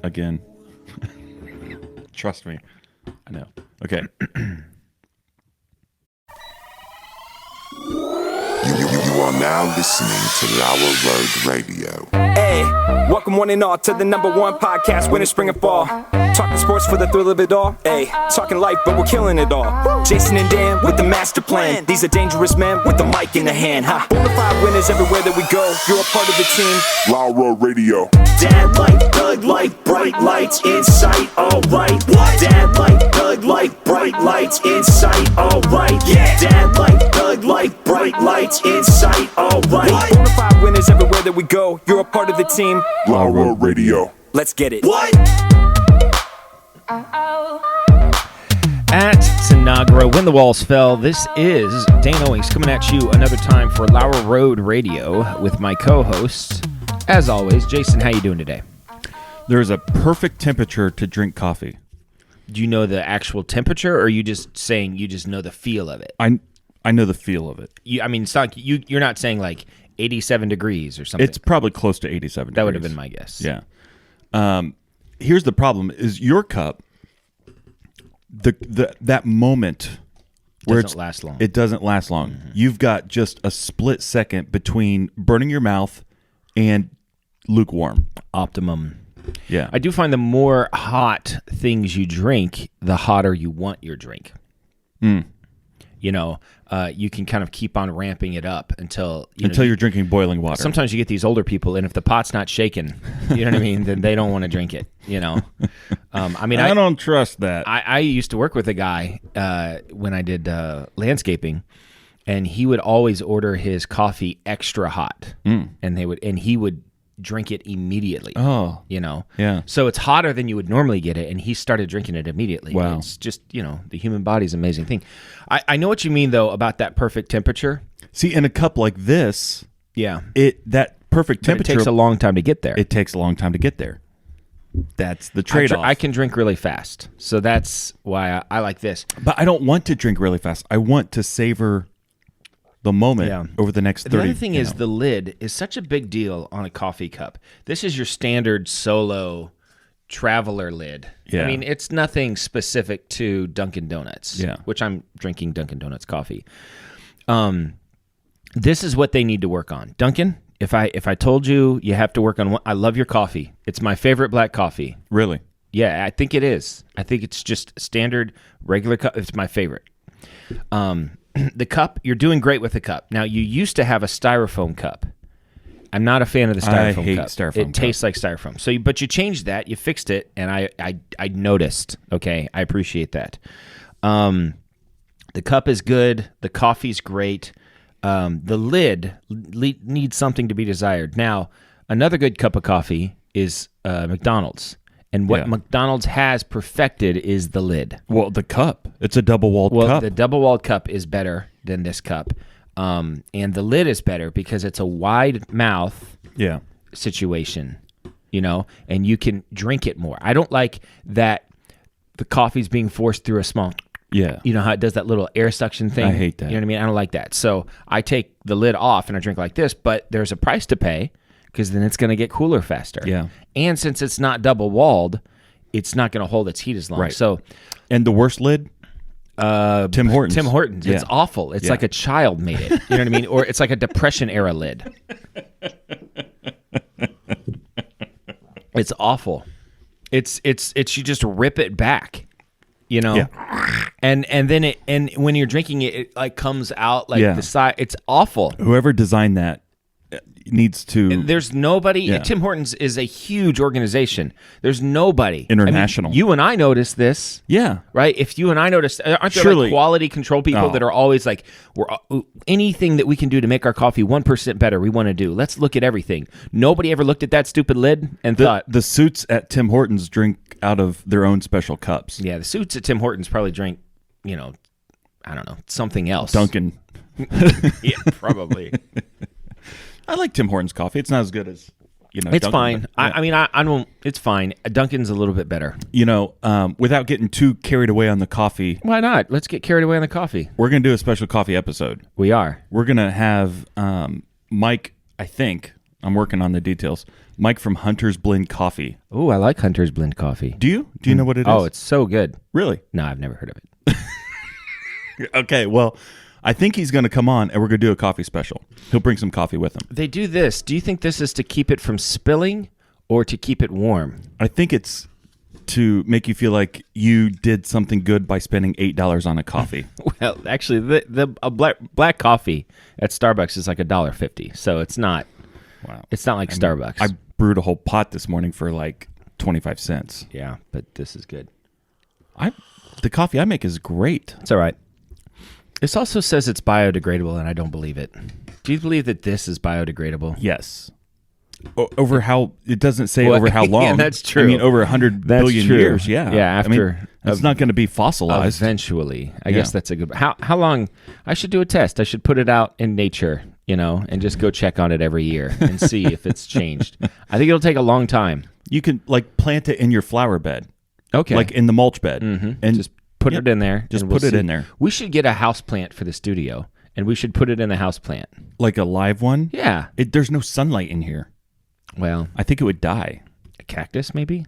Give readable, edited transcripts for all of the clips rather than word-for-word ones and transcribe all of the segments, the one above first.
again. Trust me. I know. Okay. You are now listening to Lauer Road Radio. Hey, welcome one and all to the #1 podcast, winter, spring, and fall. Talking sports for the thrill of it all. Hey, talking life, but we're killing it all. Jason and Dan with the master plan. These are dangerous men with the mic in the hand. Bonafide winners everywhere that we go. You're a part of the team. Lauer Radio. Dad light, thug light, bright lights in sight. All right. Dad light, thug light, bright lights in sight. All right. Yeah. Dad light, thug light, bright lights in sight. All right. Bonafide winners everywhere that we go. You're a part of the team. Lauer Radio. Let's get it. At Tanagra, When the Walls Fell, this is Dan Owings coming at you another time for Lauer Road Radio with my co-hosts. As always, Jason, how you doing today? There is a perfect temperature to drink coffee. Do you know the actual temperature, or are you just saying you just know the feel of it? I know the feel of it. It's not you're not saying like 87 degrees or something. It's probably close to 87 That degrees. would have been my guess. Yeah. Here's the problem: is your cup that moment where Doesn't last long. It doesn't last long. Mm-hmm. You've got just a split second between burning your mouth and lukewarm. Optimum. Yeah. I do find the more hot things you drink, the hotter you want your drink. You know, you can kind of keep on ramping it up until you're drinking boiling water. Sometimes you get these older people, and if the pot's not shaking, you know what I mean, then they don't want to drink it. You know, I don't trust that. I used to work with a guy when I did landscaping, and he would always order his coffee extra hot, and he would drink it immediately. Oh, you know, yeah. So it's hotter than you would normally get it, and he started drinking it immediately. Wow. It's just, the human body's an amazing thing. I know what you mean though about that perfect temperature. See, in a cup like this, Yeah, that perfect temperature, it takes a long time to get there. It takes a long time to get there. That's the trade-off. I can drink really fast, so that's why I like this. But I don't want to drink really fast. I want to savor the moment over the next 30. The other thing is the lid is such a big deal on a coffee cup. This is your standard solo traveler lid. Yeah. I mean, it's nothing specific to Dunkin Donuts, which I'm drinking Dunkin Donuts coffee. This is what they need to work on. Dunkin', if I told you have to work on one, I love your coffee. It's my favorite black coffee. Really? Yeah, I think it is. I think it's just standard, regular cup. It's my favorite. The cup, you're doing great with the cup. Now, you used to have a styrofoam cup. I'm not a fan of the styrofoam cup. I hate styrofoam It cup. tastes like styrofoam. So, but you changed that, you fixed it, and I noticed. Okay, I appreciate that. The cup is good. The coffee's great. The lid needs something to be desired. Now, another good cup of coffee is McDonald's. And what McDonald's has perfected is the lid. Well, the cup. It's a double-walled cup. Well, the double-walled cup is better than this cup. And the lid is better because it's a wide mouth situation, and you can drink it more. I don't like that the coffee's being forced through a small... Yeah. You know how it does that little air suction thing? I hate that. You know what I mean? I don't like that. So I take the lid off and I drink like this, but there's a price to pay because then it's going to get cooler faster. Yeah. And since it's not double-walled, it's not going to hold its heat as long. Right. So, and the worst lid? Tim Hortons. Tim Hortons. Yeah. It's awful. It's like a child made it. You know what I mean? Or it's like a Depression-era lid. It's awful. It's you just rip it back, Yeah. And then when you're drinking it, it like comes out like the side. It's awful. Whoever designed that needs to... And there's nobody... Yeah. Tim Hortons is a huge organization. There's nobody... International. I mean, you and I notice this. Yeah. Right? If you and I notice... Aren't there Surely. like quality control people that are always like, anything that we can do to make our coffee 1% better, we want to do. Let's look at everything. Nobody ever looked at that stupid lid and thought... The suits at Tim Hortons drink out of their own special cups. Yeah, the suits at Tim Hortons probably drink, I don't know, something else. Dunkin'. Yeah, probably. I like Tim Hortons coffee. It's not as good as, It's Dunkin', fine. but, yeah. I don't. It's fine. Dunkin's a little bit better. Without getting too carried away on the coffee, Why not? Let's get carried away on the coffee. we're going to do a special coffee episode. We are. We're going to have Mike, I think, I'm working on the details. Mike from Hunter's Blend Coffee. Ooh, I like Hunter's Blend coffee. Do you? Do you know what it is? Oh, it's so good. Really? No, I've never heard of it. Okay, well, I think he's going to come on and we're going to do a coffee special. He'll bring some coffee with him. They do this. Do you think this is to keep it from spilling or to keep it warm? I think it's to make you feel like you did something good by spending $8 on a coffee. Well, actually, a black coffee at Starbucks is like $1.50, so it's not. Wow. It's not like Starbucks. I brewed a whole pot this morning for like 25 cents. Yeah, but this is good. The coffee I make is great. It's all right. This also says it's biodegradable, and I don't believe it. Do you believe that this is biodegradable? Yes. Over how it doesn't say over how long. Yeah, that's true. I mean, over 100 billion true. years. Yeah. Yeah. After I mean, it's not going to be fossilized. Eventually, I guess that's a good. How long? I should do a test. I should put it out in nature, and just go check on it every year and see if it's changed. I think it'll take a long time. You can like plant it in your flower bed. Okay. Like in the mulch bed, and just put it in there. Just and we'll put it see. in there. We should get a house plant for the studio, and we should put it in the house plant. Like a live one. Yeah. There's no sunlight in here. Well, I think it would die. a cactus maybe.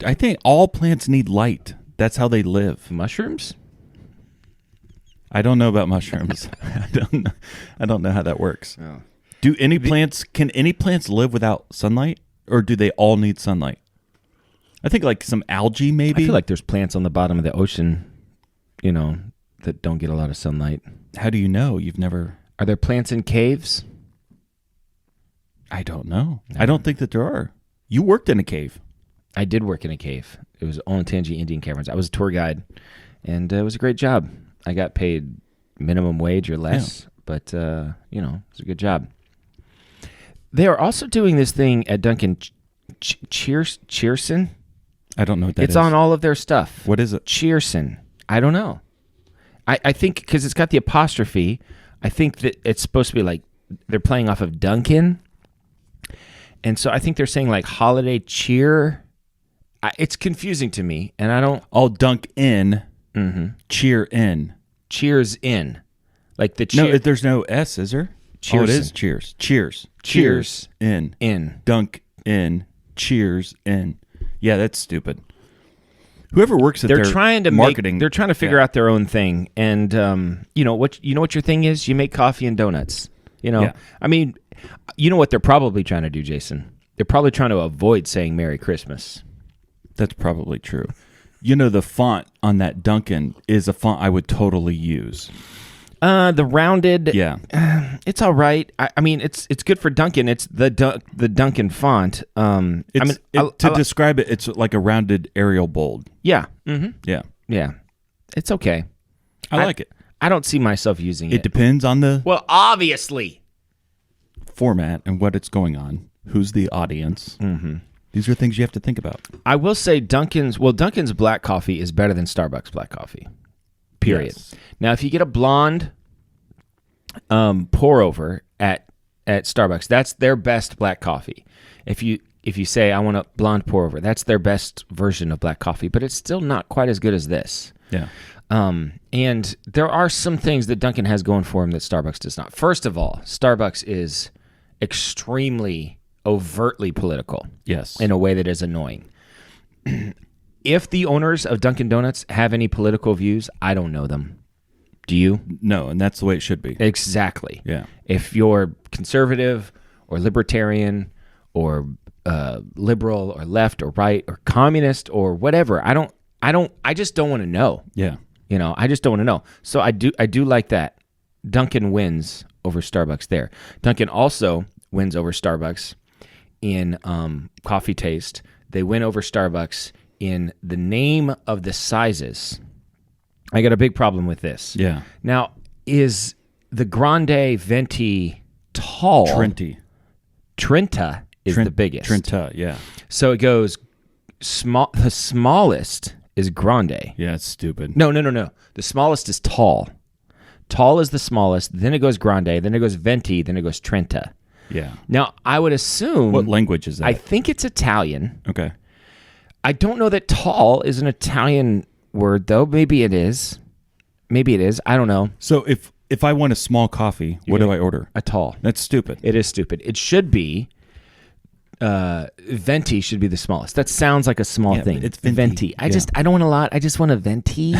I think all plants need light. That's how they live. Mushrooms. I don't know about mushrooms. I don't know how that works. Oh. Can any plants live without sunlight, or do they all need sunlight? I think like some algae maybe. I feel like there's plants on the bottom of the ocean, that don't get a lot of sunlight. How do you know? You've never... Are there plants in caves? I don't know. I don't think that there are. You worked in a cave. I did work in a cave. It was Olentangy Indian Caverns. I was a tour guide, and it was a great job. I got paid minimum wage or less, but, it was a good job. They are also doing this thing at Dunkin Cheerson. I don't know what that is. It's on all of their stuff. What is it? Cheerson. I don't know. I think because it's got the apostrophe, I think that it's supposed to be like they're playing off of Dunkin'. And so I think they're saying like holiday cheer. It's confusing to me, and I don't... All dunk in, cheer in. Cheers in. Like the cheer... No, there's no S, is there? Cheerson. Oh, it is cheers. Cheers. Cheers. In. In. Dunk in. Cheers in. Yeah, that's stupid. Whoever works at They're their trying to marketing... they're trying to figure out their own thing. And you know what your thing is? You make coffee and donuts. Yeah. I mean, you know what they're probably trying to do, Jason? They're probably trying to avoid saying Merry Christmas. That's probably true. The font on that Dunkin' is a font I would totally use. The rounded, Yeah. it's all right. I mean, it's good for Dunkin'. It's the Dunkin' font. To describe it, it's like a rounded Arial bold. Yeah. Mm-hmm. Yeah. Yeah. It's okay. I like it. I don't see myself using it. It depends on the Well, obviously. format and what it's going on. Who's the audience? Mm-hmm. These are things you have to think about. I will say Dunkin's black coffee is better than Starbucks black coffee. Period. Yes. Now, if you get a blonde pour over at Starbucks, that's their best black coffee. If you say I want a blonde pour over, that's their best version of black coffee, but it's still not quite as good as this. Yeah. And there are some things that Dunkin' has going for him that Starbucks does not. First of all, Starbucks is extremely overtly political. Yes. In a way that is annoying. If the owners of Dunkin' Donuts have any political views, I don't know them. Do you? No, and that's the way it should be. Exactly. Yeah. If you're conservative or libertarian or liberal or left or right or communist or whatever, I just don't want to know. Yeah. I just don't want to know. So I do like that. Dunkin' wins over Starbucks there. Dunkin' also wins over Starbucks in coffee taste. They win over Starbucks in the name of the sizes. I got a big problem with this. Yeah. Now, is the Grande Venti tall? Trenta is the biggest. Trenta, yeah. So it goes small. The smallest is Grande. Yeah, it's stupid. No. The smallest is tall. Tall is the smallest. Then it goes Grande. Then it goes Venti. Then it goes Trenta. Yeah. Now, I would assume... What language is that? I think it's Italian. Okay. I don't know that tall is an Italian word, though. Maybe it is. I don't know. So if I want a small coffee, what do I order? A tall. That's stupid. It is stupid. It should be venti should be the smallest. That sounds like a small thing. It's venti. I don't want a lot. I just want a venti.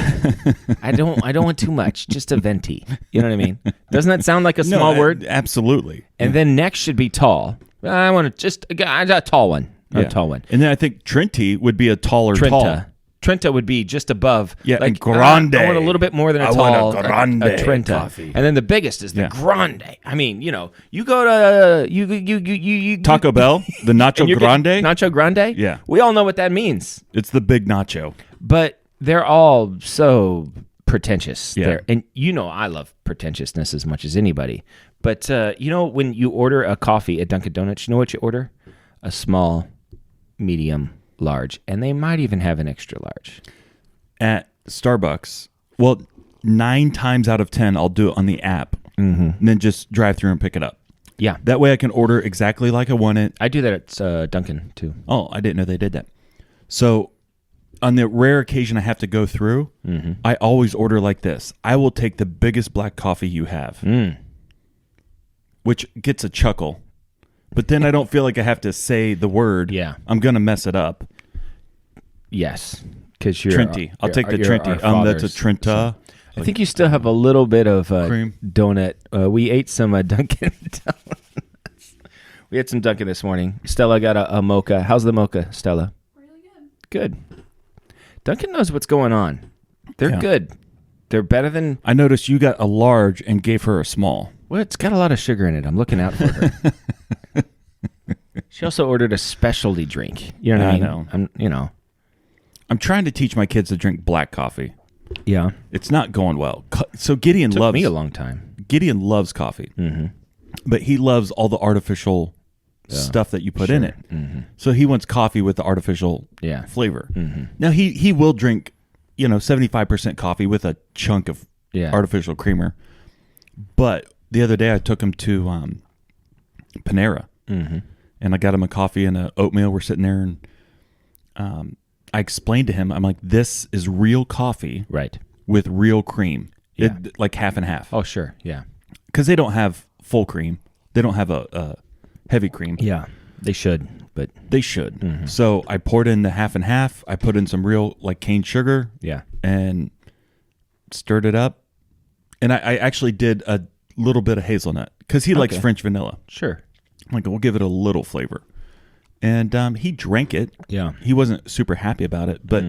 I don't want too much. Just a venti. You know what I mean? Doesn't that sound like a small word? Absolutely. And then next should be tall. I want a tall one. A tall one. And then I think Trenti would be a taller tall. Trenta would be just above. Yeah, like and grande. I want a little bit more than a I tall. want a grande Trenta. coffee. And then the biggest is the grande. I mean, you go to you Taco Bell, the Nacho Grande. Nacho Grande? Yeah. We all know what that means. It's the big nacho. But they're all so pretentious. Yeah. And I love pretentiousness as much as anybody. But when you order a coffee at Dunkin Donuts, you know what you order? A small, medium, large, and they might even have an extra large. At Starbucks, well, 9 times out of 10, I'll do it on the app, and then just drive through and pick it up. Yeah. That way I can order exactly like I want it. I do that at Dunkin' too. Oh, I didn't know they did that. So on the rare occasion I have to go through, I always order like this. I will take the biggest black coffee you have, which gets a chuckle. But then I don't feel like I have to say the word. Yeah. I'm going to mess it up. Yes. Because you're Trenti. I'll take the Trenti. That's a Trenta. I think you still have a little bit of cream donut. We ate some Dunkin' Donuts. We had some Dunkin' this morning. Stella got a mocha. How's the mocha, Stella? Really Good. good. Dunkin' knows what's going on. They're good. They're better than... I noticed you got a large and gave her a small. Well, it's got a lot of sugar in it. I'm looking out for her. She also ordered a specialty drink. You know what I mean? I'm trying to teach my kids to drink black coffee. Yeah. It's not going well. So Gideon Took loves me a long time. Gideon loves coffee, but he loves all the artificial stuff that you put in it. So he wants coffee with the artificial flavor. Now he will drink, 75% coffee with a chunk of artificial creamer. But the other day I took him to Panera, and I got him a coffee and an oatmeal. We're sitting there, and I explained to him, I'm like, this is real coffee, right, with real cream, like half and half. Oh, sure, yeah, because they don't have full cream. They don't have a heavy cream. Yeah, they should, but they should. So I poured in the half and half. I put in some real cane sugar. Yeah, and stirred it up. And I actually did a little bit of hazelnut because he likes French vanilla. Sure. I'm like, we'll give it a little flavor. And he drank it. Yeah. He wasn't super happy about it. But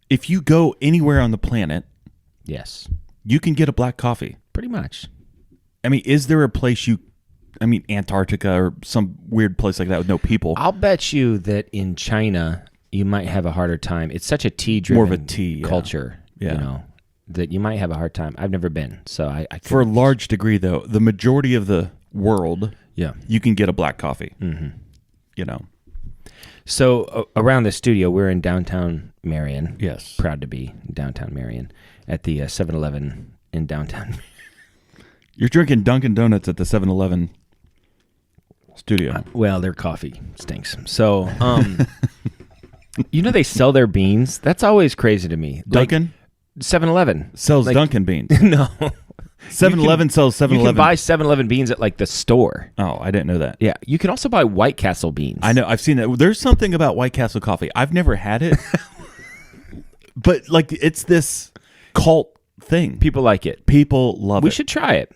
if you go anywhere on the planet, yes, you can get a black coffee. Pretty much. I mean, is there a place Antarctica or some weird place like that with no people? I'll bet you that in China, you might have a harder time. It's such a tea-driven more of a tea culture, that you might have a hard time. I've never been, so I for a large degree, though, the majority of the world, you can get a black coffee. So around the studio, we're in downtown Marion. Yes. Proud to be in downtown Marion at the 7-Eleven in downtown. You're drinking Dunkin' Donuts at the 7-Eleven studio. Well, their coffee stinks. So, they sell their beans. That's always crazy to me. Dunkin'? 7-Eleven sells Dunkin' beans. No. 7-Eleven sells 7-Eleven. You can buy 7-Eleven beans at the store. Oh, I didn't know that. Yeah. You can also buy White Castle beans. I know. I've seen that. There's something about White Castle coffee. I've never had it. But it's this cult thing. People like it. People love it. We should try it.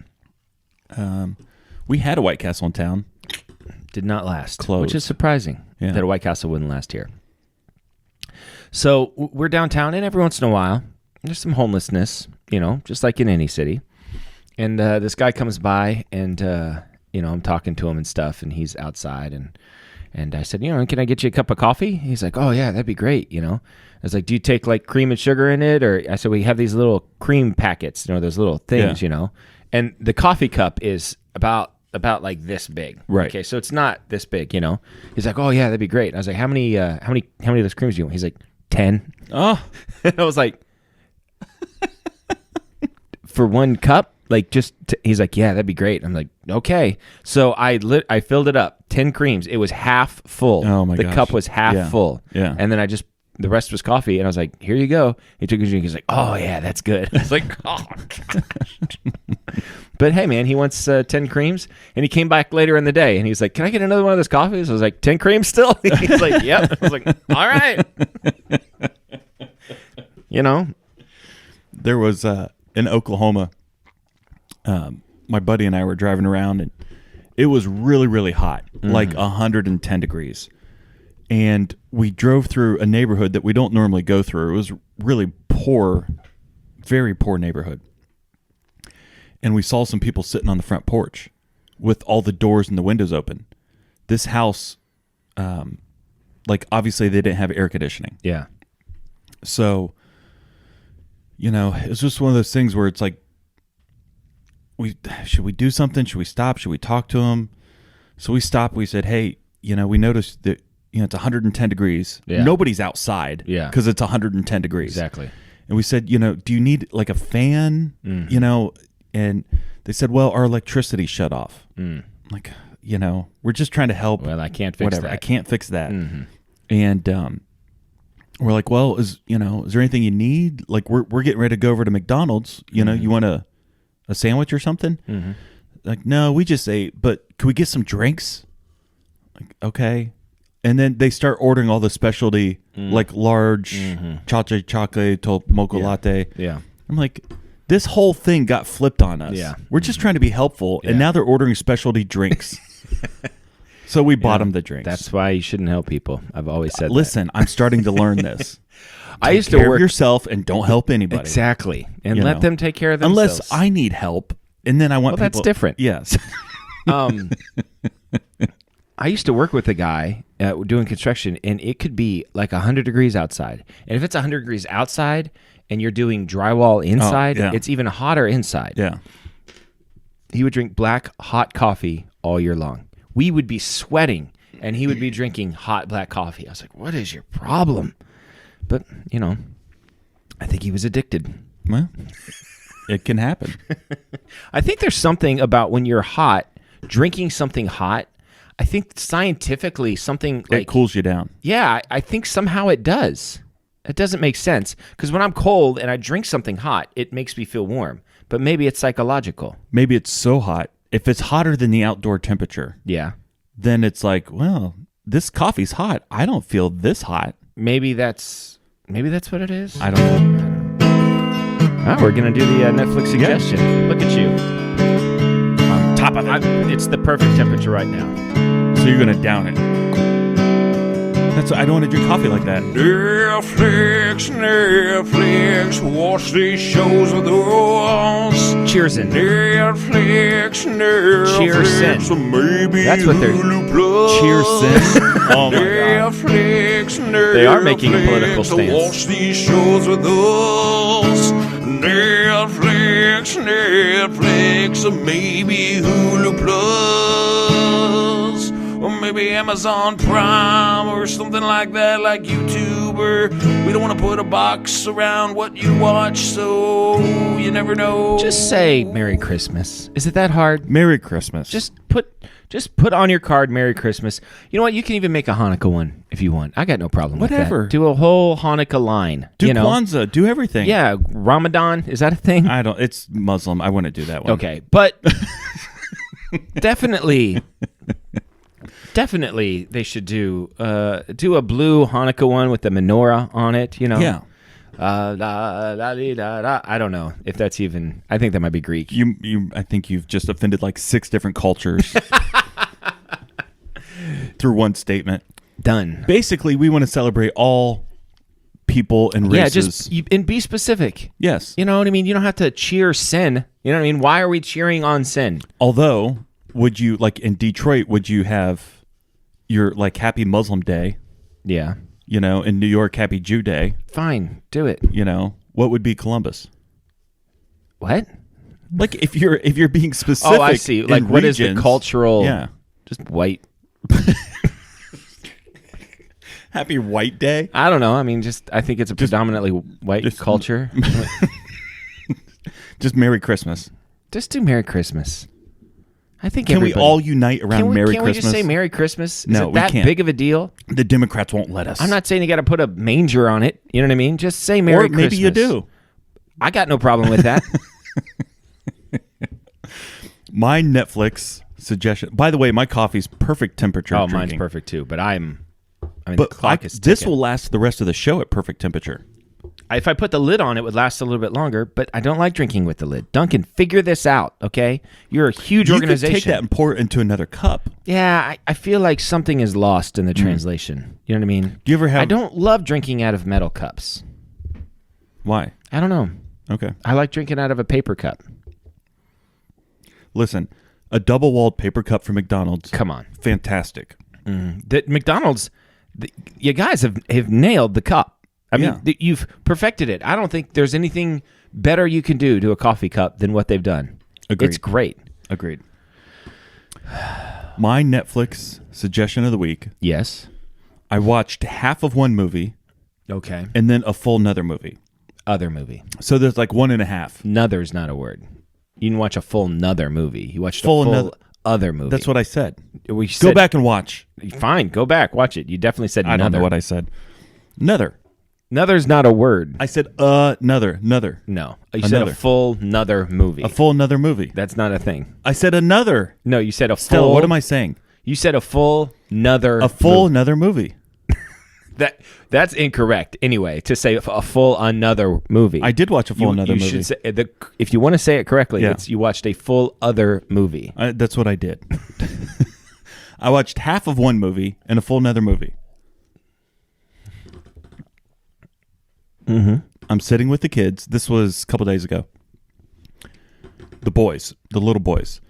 We had a White Castle in town. Did not last. Closed. Which is surprising that a White Castle wouldn't last here. So we're downtown, and every once in a while, there's some homelessness, just like in any city. And this guy comes by, and I'm talking to him and stuff, and he's outside, and I said, can I get you a cup of coffee? He's like, oh yeah, that'd be great. I was like, do you take cream and sugar in it? Or I said, we have these little cream packets, those little things, and the coffee cup is about like this big. Right. Okay. So it's not this big, He's like, oh yeah, that'd be great. And I was like, how many of those creams do you want? He's like, 10. Oh, and I was like, for one cup? He's like, yeah, that'd be great. I'm like, okay. So I filled it up, 10 creams. It was half full. Oh my gosh. The cup was half full. Yeah. And then the rest was coffee. And I was like, here you go. He took a drink. He's like, oh yeah, that's good. I was like, oh gosh. But hey, man, he wants 10 creams, and he came back later in the day, and he was like, "Can I get another one of those coffees?" I was like, 10 creams still? He's like, "Yep." I was like, "All right." There was in Oklahoma, my buddy and I were driving around, and it was really, really hot, like 110 degrees. And we drove through a neighborhood that we don't normally go through. It was really poor, very poor neighborhood. And we saw some people sitting on the front porch with all the doors and the windows open. This house, obviously they didn't have air conditioning. Yeah. So, it's just one of those things where it's like, should we do something? Should we stop? Should we talk to them? So we stopped. We said, hey, we noticed that, it's 110 degrees. Yeah. Nobody's outside. Yeah. Because it's 110 degrees. Exactly. And we said, do you need like a fan? And they said, well, our electricity shut off. Like, we're just trying to help. Well, I can't fix that. I can't fix that. And we're like, well, is there anything you need? Like, we're getting ready to go over to McDonald's. You want a sandwich or something? Like, no, we just ate, but could we get some drinks? Like, okay. And then they start ordering all the specialty, like large chocolate mocha latte. Yeah. I'm like, this whole thing got flipped on us. Yeah. We're just trying to be helpful, and now they're ordering specialty drinks. So we bought them the drinks. That's why you shouldn't help people. I've always said Listen, I'm starting to learn this. I used to Take care work of yourself and don't help anybody. Exactly. And let them take care of themselves. Unless I need help, and then I want people. That's different. Yes. I used to work with a guy doing construction, and it could be like 100 degrees outside. And if it's 100 degrees outside and you're doing drywall inside, it's even hotter inside. Yeah. He would drink black, hot coffee all year long. We would be sweating, and he would be drinking hot black coffee. I was like, what is your problem? But, I think he was addicted. Well, it can happen. I think there's something about when you're hot, drinking something hot. I think scientifically something like... It cools you down. Yeah, I think somehow it does. It doesn't make sense. Because when I'm cold and I drink something hot, it makes me feel warm. But maybe it's psychological. Maybe it's so hot. If it's hotter than the outdoor temperature, then it's like, well, this coffee's hot. I don't feel this hot. Maybe that's what it is. I don't know. Oh, we're going to do the Netflix suggestion. Look at you. On top of it. It's the perfect temperature right now. So you're going to down it. I don't want to drink coffee like that. Netflix, watch these shows with us. Cheersin. Netflix, Cheersin. so maybe That's what they're... Hulu Plus. Cheersin. Oh my God. Netflix, They are making a political stance. Watch these shows with us. Netflix, so maybe Hulu Plus. Or maybe Amazon Prime or something like that, like YouTube. Or we don't want to put a box around what you watch, so you never know. Just say Merry Christmas. Is it that hard? Merry Christmas. Just put on your card Merry Christmas. You know what? You can even make a Hanukkah one if you want. I got no problem with Whatever. that. Do a whole Hanukkah line. Do Kwanzaa. Do everything. Yeah. Ramadan. Is that a thing? It's Muslim. I wouldn't do that one. Okay. But definitely they should do a blue Hanukkah one with the menorah on it, Yeah. I don't know if that's even... I think that might be Greek. I think you've just offended like 6 different cultures through one statement. Done. Basically, we want to celebrate all people and races. And be specific. Yes. You know what I mean? You don't have to cheer sin. You know what I mean? Why are we cheering on sin? Although, would you, like in Detroit, would you have your like Happy Muslim Day? Yeah. In New York, Happy Jew Day. Fine, do it. What would be Columbus? What? Like if you're being specific. Oh, I see. Like what regions, is the cultural? Yeah. Just white. Happy White Day? I don't know. I mean, I think it's a predominantly white culture. Just Merry Christmas. Just do Merry Christmas. I think Can we all unite around Merry Christmas? Can't we just say Merry Christmas? No, Is it that we can't. big of a deal? The Democrats won't let us. I'm not saying you got to put a manger on it. You know what I mean? Just say Merry Christmas. Or maybe you do. I got no problem with that. My Netflix suggestion. By the way, my coffee's perfect temperature. Oh, drinking. mine's perfect too. But the But clock is this ticking. will last the rest of the show at perfect temperature. If I put the lid on, it would last a little bit longer, but I don't like drinking with the lid. Duncan, figure this out, okay? You're a huge organization. You could take that and pour it into another cup. Yeah, I feel like something is lost in the translation. You know what I mean? Do you ever have... I don't love drinking out of metal cups. Why? I don't know. Okay. I like drinking out of a paper cup. Listen, a double-walled paper cup from McDonald's. Come on. Fantastic. That McDonald's, you guys have nailed the cup. I mean, you've perfected it. I don't think there's anything better you can do to a coffee cup than what they've done. Agreed. It's great. Agreed. My Netflix suggestion of the week. Yes. I watched half of one movie. Okay. And then a full nother movie. Other movie. So there's like 1.5. Nother's not a word. You didn't watch a full nother movie. You watched Full a full another- other movie. That's what I said. We Go said, back and watch. Fine, go back, watch it. You definitely said I nother. don't know what I said. Nother. Nother's not a word. I said another. No. You said Another. a full nother movie. A full another movie. That's not a thing. I said another. No, you said a Stella, full. what am I saying? You said a full nother. A full movie. another movie. That's incorrect. Anyway, to say a full another movie. I did watch a full another movie. Should say, if you want to say it correctly, Yeah. it's you watched a full other movie. That's what I did. I watched half of one movie and a full another movie. Mm-hmm. I'm sitting with the kids. This was a couple days ago. The boys, the little boys.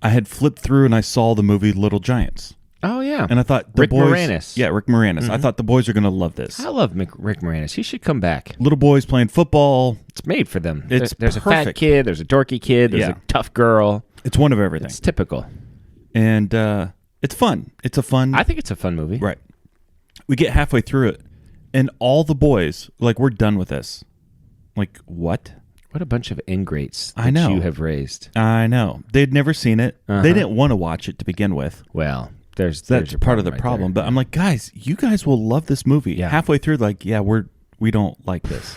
I had flipped through and I saw the movie Little Giants. Oh yeah, And I thought the Rick boys, Moranis. Yeah, Rick Moranis. I thought the boys are going to love this. I love Rick Moranis. He should come back. Little boys playing football. It's made for them. It's there's a fat perfect. kid. There's a dorky kid. There's Yeah. a tough girl. It's one of everything. It's typical. And it's fun. It's a fun. I think it's a fun movie. Right. We get halfway through it, and all the boys, like, we're done with this. Like, what? What a bunch of ingrates that I know. you have raised. I know. They'd never seen it. They didn't want to watch it to begin with. Well, there's That's your part of the right problem. there. But I'm like, guys, you guys will love this movie. Yeah. Halfway through, like, yeah, we don't like this.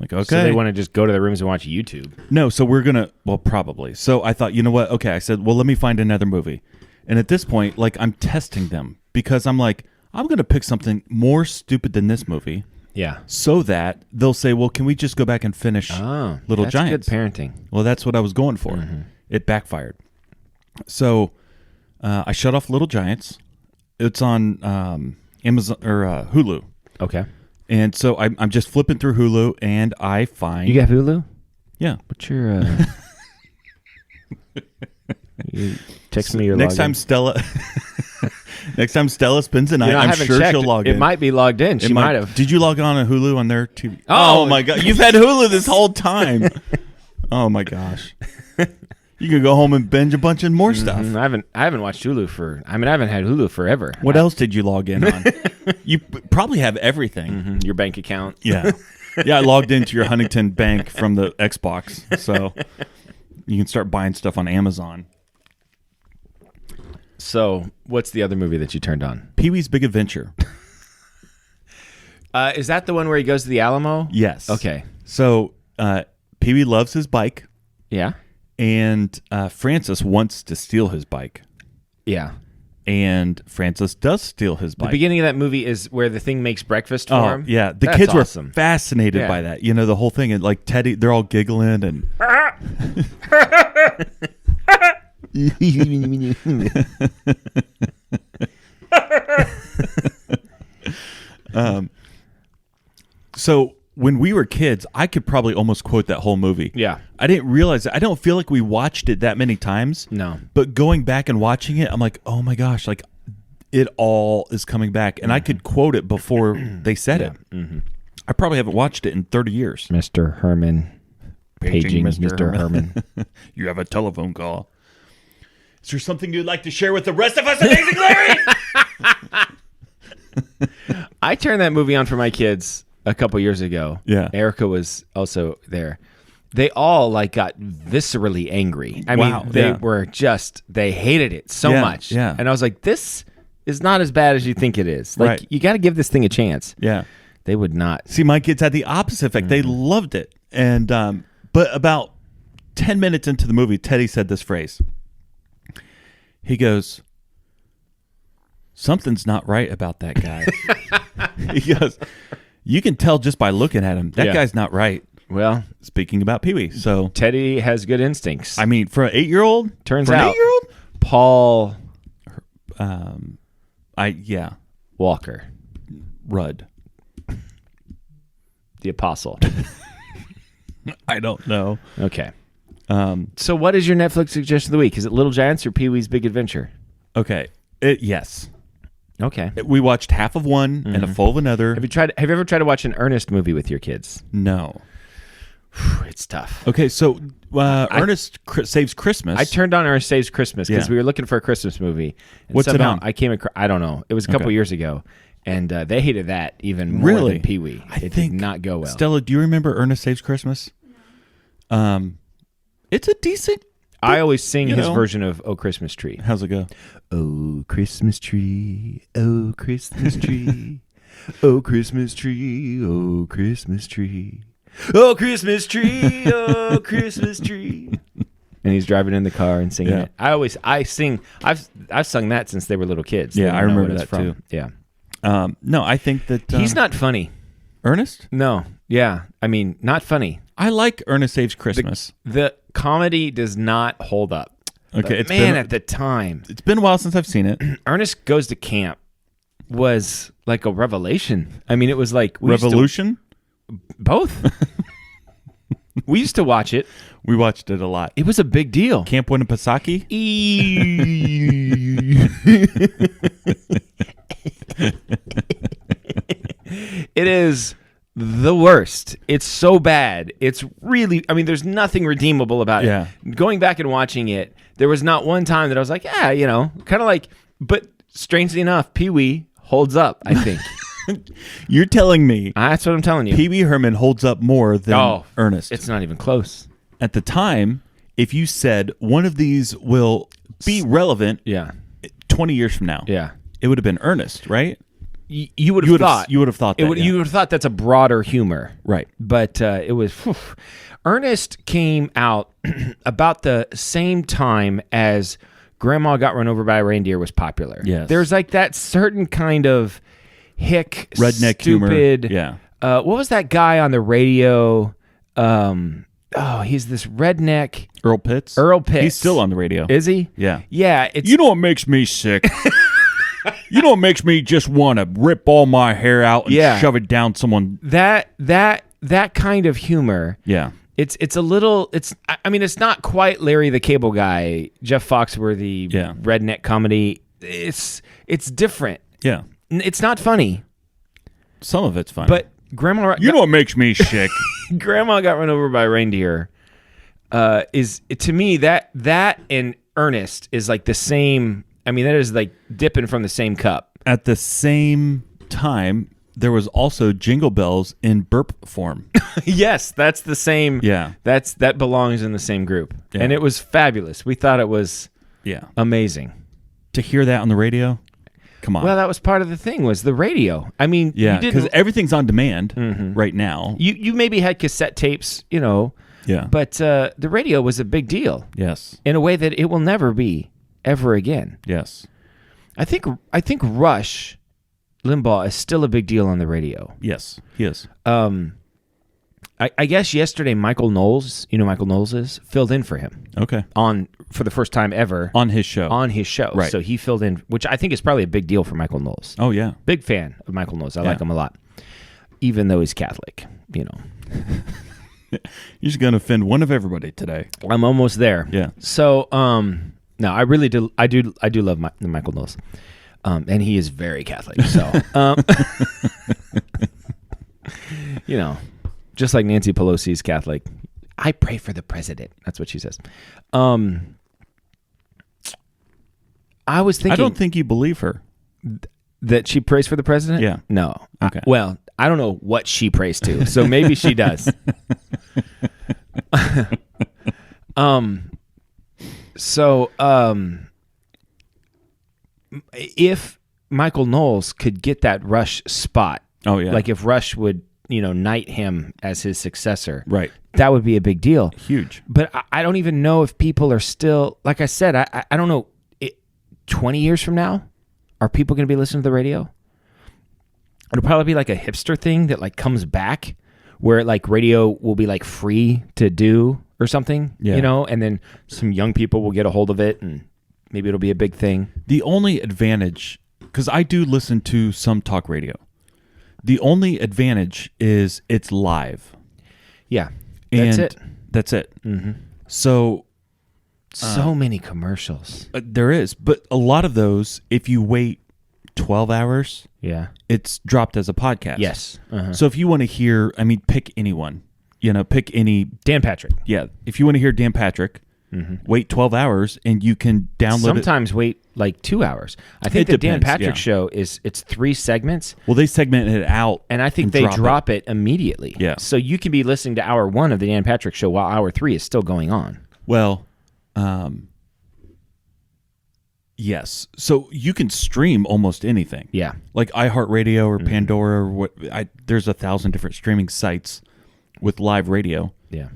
Like, okay. So they want to just go to the rooms and watch YouTube. No, so we're going to, well, probably. So I thought, you know what? Okay, I said, well, let me find another movie. And at this point, like, I'm testing them because I'm like, I'm going to pick something more stupid than this movie Yeah. so that they'll say, well, can we just go back and finish Little that's Giants? good parenting. Well, that's what I was going for. It backfired. So I shut off Little Giants. It's on Amazon or Hulu. Okay. And so I'm just flipping through Hulu, and I find... You got Hulu? Yeah. What's your... you text me your Next login. time Stella... Next time Stella spends the night, You know, I I'm haven't sure checked. she'll log in. It might be logged in. She might have. Did you log on to Hulu on their TV? Oh. Oh, my God. You've had Hulu this whole time. Oh, my gosh. You could go home and binge a bunch of more stuff. I haven't watched Hulu for... I haven't had Hulu forever. What else did you log in on? You probably have everything. Your bank account. Yeah. Yeah, I logged into your Huntington Bank from the Xbox, so you can start buying stuff on Amazon. So, what's the other movie that you turned on? Pee-wee's Big Adventure. Is that the one where he goes to the Alamo? Yes. Okay. So Pee-wee loves his bike, Yeah. and Francis wants to steal his bike. Yeah. And Francis does steal his The bike. beginning of that movie is where the thing makes breakfast for him. Yeah. The That's kids awesome. were fascinated Yeah. by that. You know, the whole thing. And like Teddy, they're all giggling and... So when we were kids, I could probably almost quote that whole movie. Yeah. I didn't realize that. I don't feel like we watched it that many times. No. But going back and watching it, I'm like, oh my gosh, like it all is coming back. And I could quote it before they said it. I probably haven't watched it in 30 years. Mr. Herman. Paging Mr. Herman. You have a telephone call. Is there something you'd like to share with the rest of us, Amazing Larry? I turned that movie on for my kids a couple years ago. Yeah. Erica was also there. They all like got viscerally angry. I Wow, mean, they yeah. were just, they hated it so Yeah, much. yeah. And I was like, this is not as bad as you think it is. Like, Right. you got to give this thing a chance. Yeah. They would not. See, my kids had the opposite effect. They loved it. And, but about 10 minutes into the movie, Teddy said this phrase. He goes, something's not right about that guy. He goes, you can tell just by looking at him. That guy's not right. Well, speaking about Pee-wee. So Teddy has good instincts. I mean, for an 8-year-old? Turns out. 8-year-old? Paul. Walker. Rudd. The Apostle. I don't know. Okay. So what is your Netflix suggestion of the week? Is it Little Giants or Pee-wee's Big Adventure? Okay. Yes. Okay. We watched half of one and a full of another. Have you ever tried to watch an Ernest movie with your kids? No. It's tough. Okay, so Ernest Saves Christmas. I turned on Ernest Saves Christmas because we were looking for a Christmas movie. And what's it on? I came across, I don't know. It was a couple years ago. And they hated that even more than Pee-wee. It did not go well. Stella, do you remember Ernest Saves Christmas? It's a decent... I always sing his version of "Oh Christmas Tree." How's it go? Oh Christmas tree, oh Christmas tree, oh Christmas tree, oh Christmas tree, oh Christmas tree, oh Christmas tree. And he's driving in the car and singing it. I sing. I've sung that since they were little kids. Yeah, I remember that too. Yeah. No, I think that he's not funny. Ernest? No. Yeah. I mean, not funny. I like Ernest Saves Christmas. The comedy does not hold up. Okay, but at the time, it's been a while since I've seen it. Ernest Goes to Camp was like a revelation. I mean, it was like Revolution. Both. We used to watch it. We watched it a lot. It was a big deal. Camp Winnipesaukee. It is the worst. It's so bad. It's really, I mean, there's nothing redeemable about it. Yeah. Going back and watching it, there was not one time that I was like, yeah, you know, kind of like, but strangely enough, Pee-wee holds up, I think. You're telling me. That's what I'm telling you. Pee-wee Herman holds up more than Ernest. It's not even close. At the time, if you said one of these will be relevant 20 years from now, it would have been Ernest, right? You would have thought. You would have thought that. You would have thought that's a broader humor. Right. But it was... Ernest came out about the same time as Grandma Got Run Over by a Reindeer was popular. Yes. There's like that certain kind of hick, redneck stupid... humor. Yeah. What was that guy on the radio? He's this redneck... Earl Pitts? He's still on the radio. Is he? Yeah. Yeah. You know what makes me sick? You know what makes me just want to rip all my hair out and shove it down someone? That kind of humor. Yeah. It's a little, I mean, it's not quite Larry the Cable Guy, Jeff Foxworthy, redneck comedy. It's different. Yeah. It's not funny. Some of it's funny. But Grandma... You know what makes me sick? Grandma Got Run Over by a Reindeer is, to me, that and Ernest is like the same... I mean, that is like dipping from the same cup. At the same time, there was also Jingle Bells in burp form. Yes, that's the same. Yeah. That belongs in the same group. Yeah. And it was fabulous. We thought it was amazing. To hear that on the radio? Come on. Well, that was part of the thing, was the radio. I mean, because everything's on demand right now. You maybe had cassette tapes, you know. Yeah. But the radio was a big deal. Yes. In a way that it will never be. Ever again. Yes. I think Rush Limbaugh is still a big deal on the radio. Yes, he is. I guess yesterday Michael Knowles, you know who Michael Knowles is, filled in for him. Okay. For the first time ever. On his show. Right. So he filled in, which I think is probably a big deal for Michael Knowles. Oh, yeah. Big fan of Michael Knowles. I like him a lot. Even though he's Catholic, you know. You're just going to offend one of everybody today. I'm almost there. Yeah. So, no, I really do. I do love Michael Knowles, and he is very Catholic. So, you know, just like Nancy Pelosi is Catholic, I pray for the president. That's what she says. I was thinking. I don't think you believe her. That she prays for the president? Yeah. No. Okay. Well, I don't know what she prays to, so maybe she does. So, if Michael Knowles could get that Rush spot, oh yeah, like if Rush would knight him as his successor. Right. That would be a big deal. Huge. But I don't even know if people are still, like I said, I don't know, 20 years from now, are people going to be listening to the radio? It'll probably be like a hipster thing that like comes back where like radio will be like free to do or something, and then some young people will get a hold of it and maybe it'll be a big thing. The only advantage, because I do listen to some talk radio, the only advantage is it's live. Yeah, that's it. That's it. Mm-hmm. So many commercials. There is, but a lot of those, if you wait 12 hours, it's dropped as a podcast. Yes. Uh-huh. So if you want to hear, pick anyone, pick any. Dan Patrick. Yeah. If you want to hear Dan Patrick, wait 12 hours and you can download Sometimes wait like 2 hours. I think the Dan Patrick show it's 3 segments. Well, they segment it out. And I think they drop it immediately. Yeah. So you can be listening to hour 1 of the Dan Patrick show while hour 3 is still going on. Well, yes. So you can stream almost anything. Yeah. Like iHeartRadio or Pandora or there's 1,000 different streaming sites with live radio. Yeah.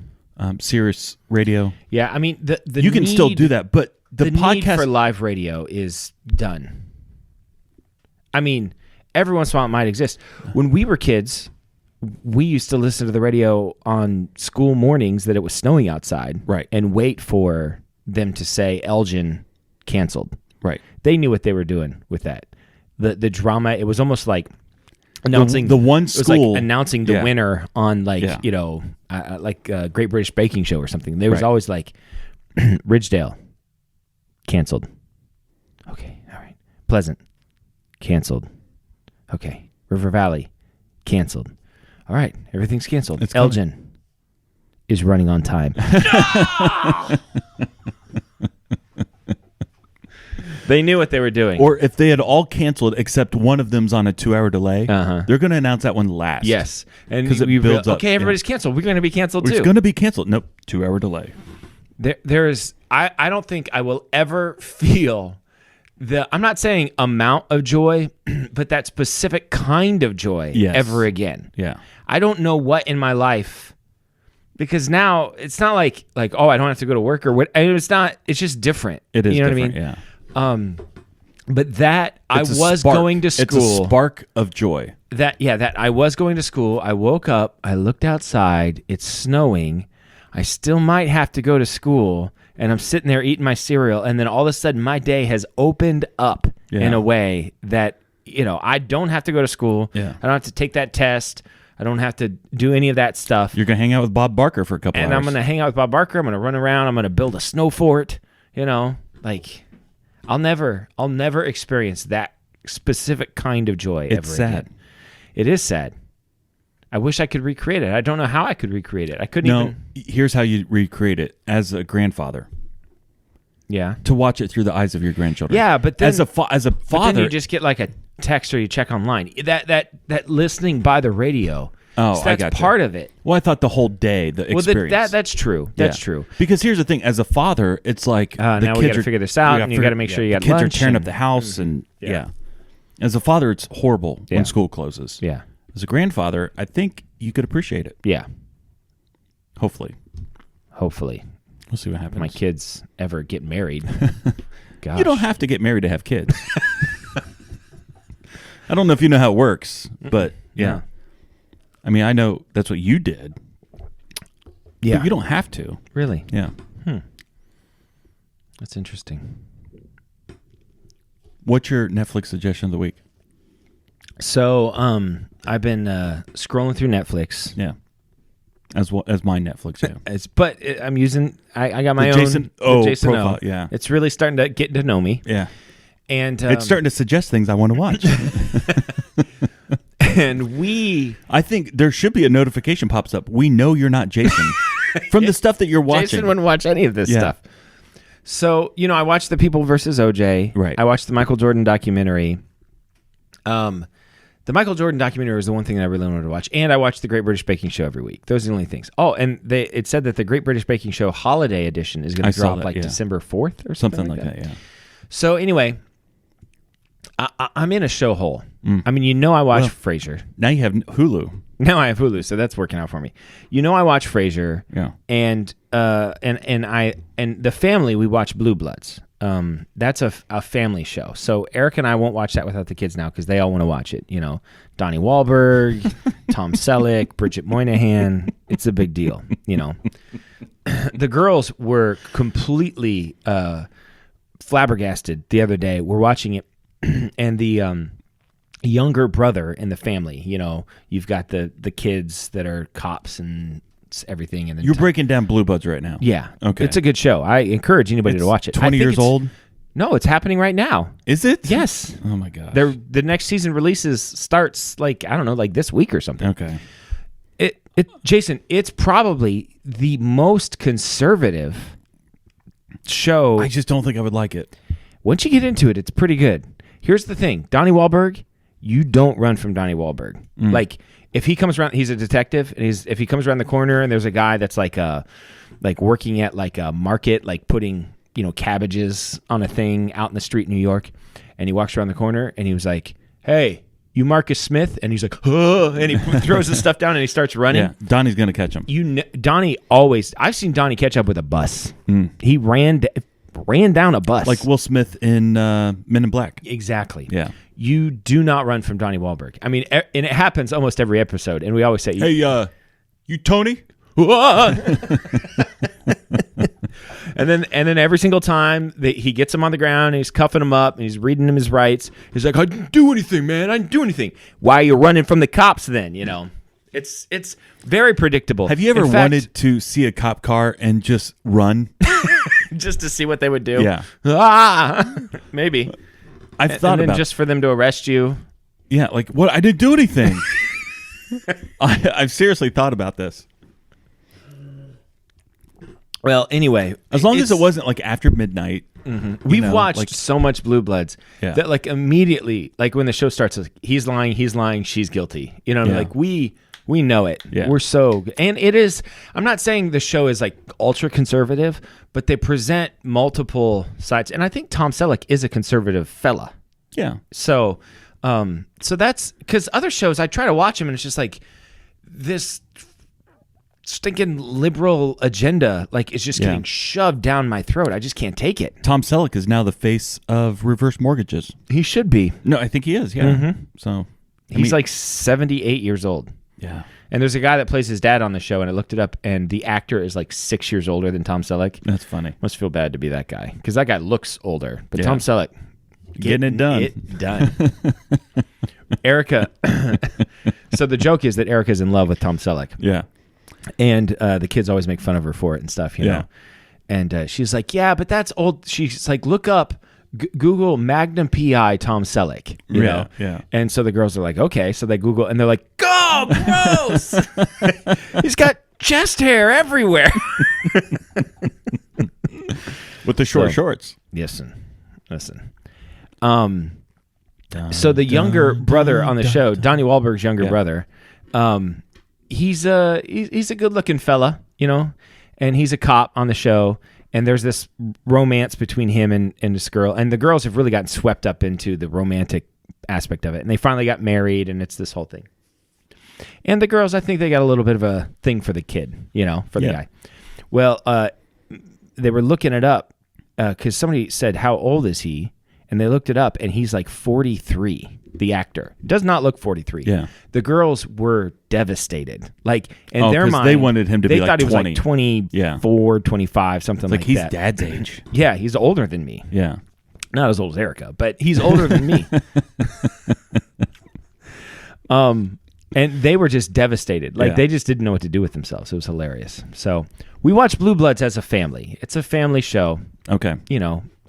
Sirius Radio. Yeah, the you can still do that, but the podcast need for live radio is done. Every once in a while it might exist. When we were kids, we used to listen to the radio on school mornings that it was snowing outside, right, and wait for them to say Elgin canceled. Right. They knew what they were doing with that. The drama, it was almost like announcing the one school, it was like announcing the winner on like Great British Baking Show or something. There was always like Ridgedale canceled. Okay, all right. Pleasant canceled. Okay, River Valley canceled. All right, everything's canceled. It's Elgin is running on time. They knew what they were doing. Or if they had all canceled except one of them's on a 2-hour delay, they're going to announce that one last. Yes. And because it builds up. Okay, everybody's canceled. We're going to be canceled too. It's going to be canceled. Nope. 2-hour delay. There is. I don't think I will ever feel I'm not saying amount of joy, but that specific kind of joy ever again. Yeah. I don't know what in my life, because now it's not like oh, I don't have to go to work or what. It's not. It's just different. It is. You know different, what I mean? Yeah. But that It's I was spark. going to school. It's a spark of joy. That I was going to school. I woke up. I looked outside. It's snowing. I still might have to go to school, and I'm sitting there eating my cereal, and then all of a sudden my day has opened up in a way that I don't have to go to school. Yeah. I don't have to take that test. I don't have to do any of that stuff. You're going to hang out with Bob Barker for a couple hours. And I'm going to hang out with Bob Barker. I'm going to run around. I'm going to build a snow fort. I'll never experience that specific kind of joy ever sad. Again. It is sad. I wish I could recreate it. I don't know how I could recreate it. I couldn't even. Here's how you recreate it as a grandfather. Yeah. To watch it through the eyes of your grandchildren. Yeah, but then as a father, then you just get like a text or you check online. That listening by the radio. Oh, so I that's got part you. of it. Well, I thought the whole day, the experience. That's true. That's true. Because here's the thing: as a father, it's like now we got to figure this out, and you got to make sure you got kids lunch. Are tearing up the house, and as a father, it's horrible when school closes. Yeah. As a grandfather, I think you could appreciate it. Yeah. Hopefully. We'll see what happens. My kids ever get married. Gosh. You don't have to get married to have kids. I don't know if you know how it works, but yeah. I know that's what you did. Yeah. But you don't have to. Really? Yeah. That's interesting. What's your Netflix suggestion of the week? So, I've been scrolling through Netflix. Yeah. As my Netflix, yeah. But I'm using. I got my Jason profile. O. Yeah. It's really starting to get to know me. Yeah. And it's starting to suggest things I want to watch. And I think there should be a notification pops up. We know you're not Jason from the stuff that you're watching. Jason wouldn't watch any of this stuff. So, I watched The People versus OJ. Right. I watched the Michael Jordan documentary. The Michael Jordan documentary was the one thing that I really wanted to watch. And I watched the Great British Baking Show every week. Those are the only things. Oh, and it said that the Great British Baking Show holiday edition is going to drop December 4th or something like that. Yeah. So anyway, I'm in a show hole. I watch Frasier. Now you have Hulu. Now I have Hulu, so that's working out for me. I watch Frasier. Yeah. And the family, we watch Blue Bloods. That's a family show. So Eric and I won't watch that without the kids now because they all want to watch it. Donnie Wahlberg, Tom Selleck, Bridget Moynihan. It's a big deal. The girls were completely flabbergasted the other day. We're watching it, and the younger brother in the family. You've got the kids that are cops and everything. And you're breaking down Blue Bloods right now. Yeah. Okay. It's a good show. I encourage anybody to watch it. 20 years old? No, it's happening right now. Is it? Yes. Oh my gosh. The next season starts this week or something. Okay. Jason, it's probably the most conservative show. I just don't think I would like it. Once you get into it, it's pretty good. Here's the thing. Donnie Wahlberg, you don't run from Donnie Wahlberg. Like, if he comes around, he's a detective, and if he comes around the corner and there's a guy that's like working at like a market, like putting, cabbages on a thing out in the street in New York, and he walks around the corner and he was like, "Hey, you Marcus Smith?" And he's like, "Huh," and he throws his stuff down and he starts running. Yeah, Donnie's going to catch him. Donnie always, I've seen Donnie catch up with a bus. He ran down a bus. Like Will Smith in Men in Black. Exactly. Yeah. You do not run from Donnie Wahlberg. I mean, and it happens almost every episode. And we always say, "Hey, you Tony?" and then every single time he gets him on the ground and he's cuffing him up and he's reading him his rights. He's like, "I didn't do anything, man. I didn't do anything." Why are you running from the cops then? It's very predictable. Have you ever wanted to see a cop car and just run? Just to see what they would do? Yeah. Maybe. I've thought about just for them to arrest you. Yeah, like what? I didn't do anything. I've seriously thought about this. Well, anyway, as long as it wasn't like after midnight. Mm-hmm. We've watched so much Blue Bloods that like immediately, like when the show starts, like, he's lying, she's guilty. Like we know it. Yeah. We're so good. And it is, I'm not saying the show is like ultra conservative, but they present multiple sides. And I think Tom Selleck is a conservative fella. Yeah. So that's because other shows I try to watch them and it's just like this stinking liberal agenda is just getting shoved down my throat. I just can't take it. Tom Selleck is now the face of reverse mortgages. He should be. No, I think he is. Yeah. Mm-hmm. So he's like 78 years old. Yeah. And there's a guy that plays his dad on the show, and I looked it up, and the actor is like 6 years older than Tom Selleck. That's funny. Must feel bad to be that guy because that guy looks older. But Tom Selleck getting it done. Erica. So the joke is that Erica's in love with Tom Selleck. Yeah. And the kids always make fun of her for it and stuff, know. And she's like, "Yeah, but that's old." She's like, "Look up, Google Magnum PI Tom Selleck." You know? Yeah. And so the girls are like, "Okay." So they Google, and they're like, "Oh, gross! He's got chest hair everywhere." With the short shorts. Listen. So the younger brother on the show, Donnie Wahlberg's younger brother, he's a good-looking fella, and he's a cop on the show, and there's this romance between him and this girl, and the girls have really gotten swept up into the romantic aspect of it, and they finally got married, and it's this whole thing. And the girls, I think they got a little bit of a thing for the kid, for the guy. Well, they were looking it up because somebody said, "How old is he?" And they looked it up, and he's like 43. The actor does not look 43. Yeah. The girls were devastated. Like in their mind, they wanted him to be like 20. They thought he was like 24, 25, something like that. He's dad's age. Yeah, he's older than me. Yeah. Not as old as Erica, but he's older than me. And they were just devastated. They just didn't know what to do with themselves. It was hilarious. So we watched Blue Bloods as a family. It's a family show. Okay.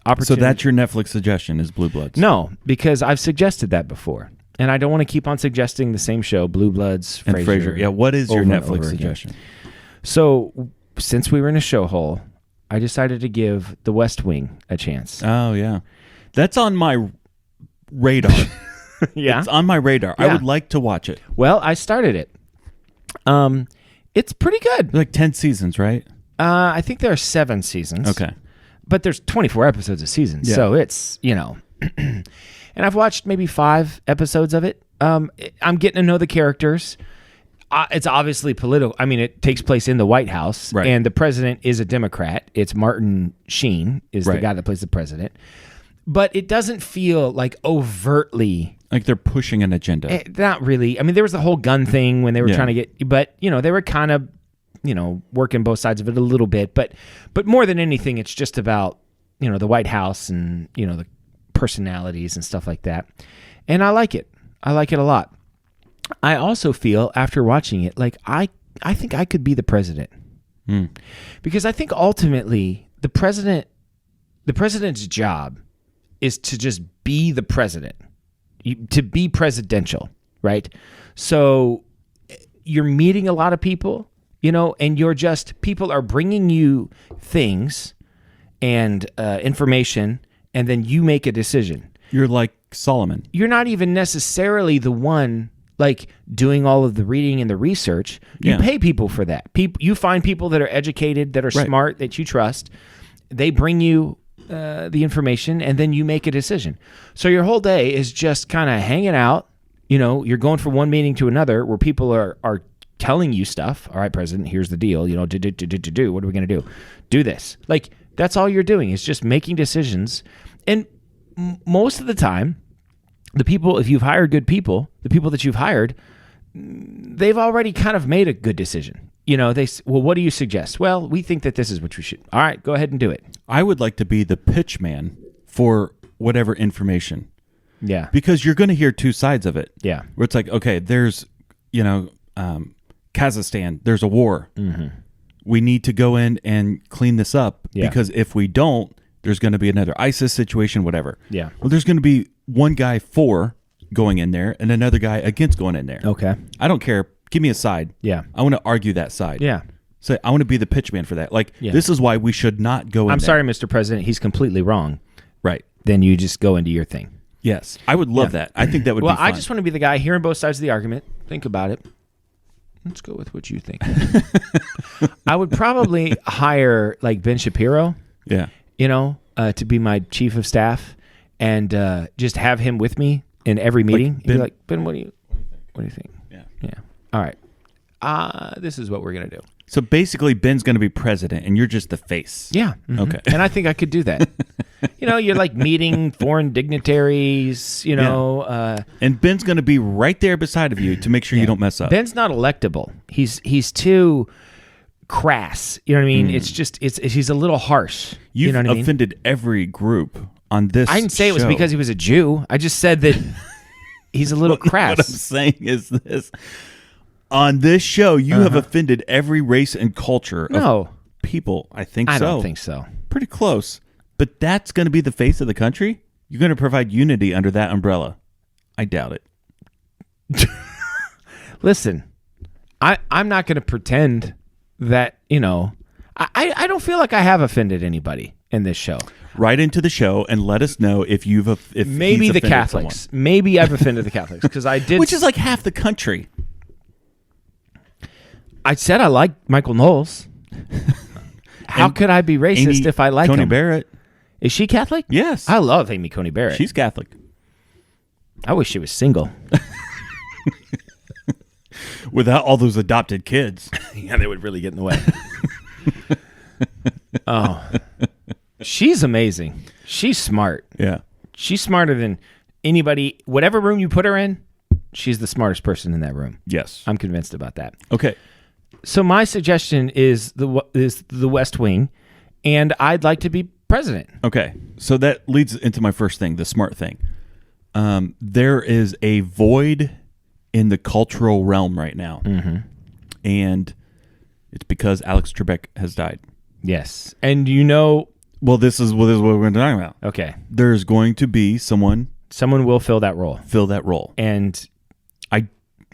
Opportunity. So that's your Netflix suggestion is Blue Bloods? No, because I've suggested that before. And I don't want to keep on suggesting the same show, Blue Bloods, Frasier. Yeah, what is your Netflix suggestion? So since we were in a show hole, I decided to give The West Wing a chance. Oh, yeah. That's on my radar. Yeah? It's on my radar. Yeah. I would like to watch it. Well, I started it. It's pretty good. Like 10 seasons, right? I think there are 7 seasons. Okay. But there's 24 episodes a season, so it's, and I've watched maybe 5 episodes of it. I'm getting to know the characters. it's obviously political. I mean, it takes place in the White House, right. And the president is a Democrat. It's Martin Sheen is the guy that plays the president. But it doesn't feel like overtly like they're pushing an agenda. Not really. I mean, there was the whole gun thing when they were trying to get, but they were kind of, working both sides of it a little bit. But more than anything, it's just about the White House and the personalities and stuff like that. And I like it. I like it a lot. I also feel after watching it, like I think I could be the president, because I think ultimately the president's job is to just be the president, to be presidential, right? So you're meeting a lot of people, and people are bringing you things and information, and then you make a decision. You're like Solomon. You're not even necessarily the one like doing all of the reading and the research. You pay people for that. You find people that are educated, that are smart, that you trust. They bring you the information, and then you make a decision. So your whole day is just kind of hanging out. You're going from one meeting to another where people are telling you stuff. All right, President, here's the deal. What are we going to do? Do this. Like, that's all you're doing is just making decisions. And most of the time, the people, if you've hired good people, the people that you've hired, they've already kind of made a good decision. What do you suggest? Well, we think that this is what we should. All right, go ahead and do it. I would like to be the pitch man for whatever information. Yeah. Because you're going to hear two sides of it. Yeah. Where it's like, okay, there's, Kazakhstan, there's a war. Mm-hmm. We need to go in and clean this up because if we don't, there's going to be another ISIS situation, whatever. Yeah. Well, there's going to be one guy for going in there and another guy against going in there. Okay. I don't care. Give me a side. Yeah. I want to argue that side. Yeah. So I want to be the pitch man for that. Like, this is why we should not go in there. I'm sorry, Mr. President. He's completely wrong. Right. Then you just go into your thing. Yes. I would love that. I think that would be fun. Well, I just want to be the guy hearing both sides of the argument. Think about it. Let's go with what you think. I would probably hire like Ben Shapiro. Yeah. To be my chief of staff, and just have him with me in every meeting. Like, Ben, be like, Ben, what do you think? Yeah. All right. This is what we're gonna do. So basically, Ben's gonna be president, and you're just the face. Yeah. Mm-hmm. Okay. And I think I could do that. You're like meeting foreign dignitaries. And Ben's gonna be right there beside of you to make sure you don't mess up. Ben's not electable. He's too crass. You know what I mean? It's just he's a little harsh. You've offended every group on this. I didn't say it was because he was a Jew. I just said that he's a little crass. What I'm saying is this. On this show, you have offended every race and culture of people. I think so. I don't think so. Pretty close. But that's going to be the face of the country? You're going to provide unity under that umbrella? I doubt it. Listen, I'm not going to pretend that, I don't feel like I have offended anybody in this show. Write into the show and let us know if maybe he's the Catholics. Someone. Maybe I've offended the Catholics because I did. Which is like half the country. I said I like Michael Knowles. How could I be racist if I like Coney him? Barrett. Is she Catholic? Yes. I love Amy Coney Barrett. She's Catholic. I wish she was single. Without all those adopted kids. Yeah, they would really get in the way. Oh. She's amazing. She's smart. Yeah. She's smarter than anybody. Whatever room you put her in, she's the smartest person in that room. Yes. I'm convinced about that. Okay. So my suggestion is the West Wing, and I'd like to be president. Okay. So that leads into my first thing, the smart thing. There is a void in the cultural realm right now. Mm-hmm. And it's because Alex Trebek has died. Yes. And well, this is what we're going to talk about. Okay. There's going to be someone will fill that role. And